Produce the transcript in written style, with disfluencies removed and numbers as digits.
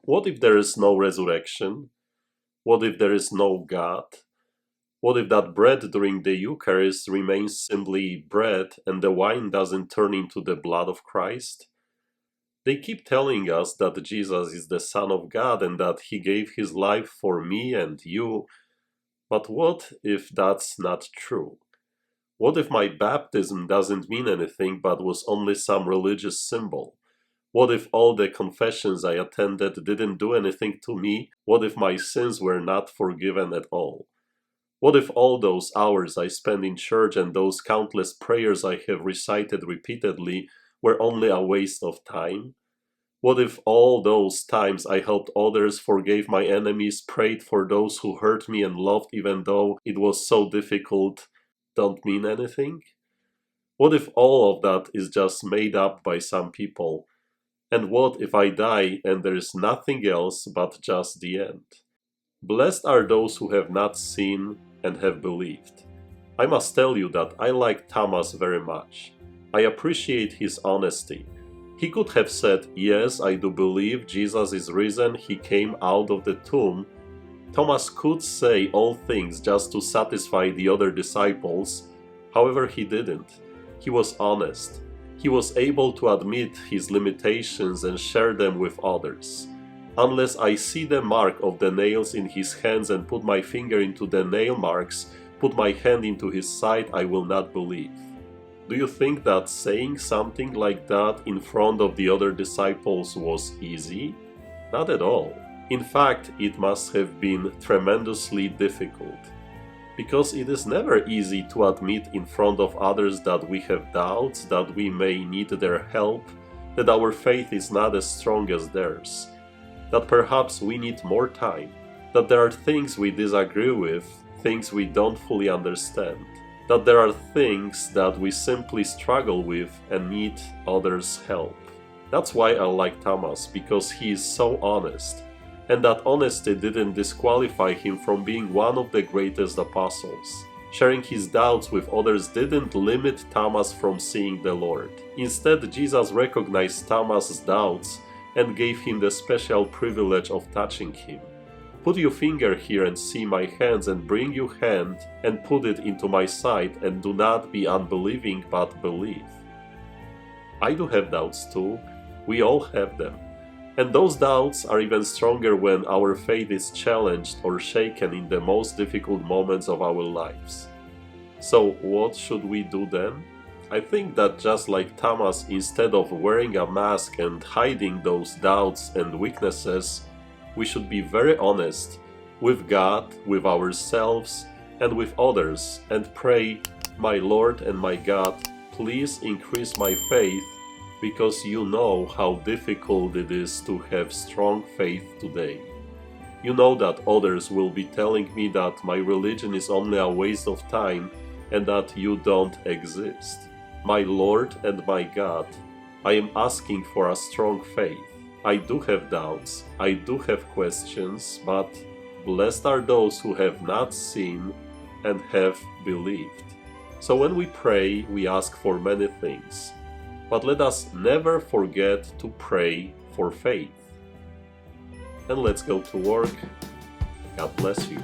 What if there is no resurrection? What if there is no God? What if that bread during the Eucharist remains simply bread and the wine doesn't turn into the blood of Christ? They keep telling us that Jesus is the Son of God and that He gave His life for me and you. But what if that's not true? What if my baptism doesn't mean anything but was only some religious symbol? What if all the confessions I attended didn't do anything to me? What if my sins were not forgiven at all? What if all those hours I spent in church and those countless prayers I have recited repeatedly were only a waste of time? What if all those times I helped others, forgave my enemies, prayed for those who hurt me and loved even though it was so difficult, don't mean anything? What if all of that is just made up by some people? And what if I die and there is nothing else but just the end? Blessed are those who have not seen and have believed. I must tell you that I like Thomas very much. I appreciate his honesty. He could have said, "Yes, I do believe Jesus is risen, He came out of the tomb." Thomas could say all things just to satisfy the other disciples. However, he didn't. He was honest. He was able to admit his limitations and share them with others. "Unless I see the mark of the nails in his hands and put my finger into the nail marks, put my hand into his side, I will not believe." Do you think that saying something like that in front of the other disciples was easy? Not at all. In fact, it must have been tremendously difficult. Because it is never easy to admit in front of others that we have doubts, that we may need their help, that our faith is not as strong as theirs, that perhaps we need more time, that there are things we disagree with, things we don't fully understand, that there are things that we simply struggle with and need others' help. That's why I like Thomas, because he is so honest, and that honesty didn't disqualify him from being one of the greatest apostles. Sharing his doubts with others didn't limit Thomas from seeing the Lord. Instead, Jesus recognized Thomas's doubts and gave him the special privilege of touching him. "Put your finger here and see my hands, and bring your hand and put it into my side, and do not be unbelieving but believe." I do have doubts too. We all have them. And those doubts are even stronger when our faith is challenged or shaken in the most difficult moments of our lives. So what should we do then? I think that just like Thomas, instead of wearing a mask and hiding those doubts and weaknesses, we should be very honest with God, with ourselves, and with others, and pray, "My Lord and my God, please increase my faith, because you know how difficult it is to have strong faith today. You know that others will be telling me that my religion is only a waste of time and that you don't exist. My Lord and my God, I am asking for a strong faith. I do have doubts, I do have questions, but blessed are those who have not seen and have believed." So when we pray, we ask for many things. But let us never forget to pray for faith. And let's go to work. God bless you.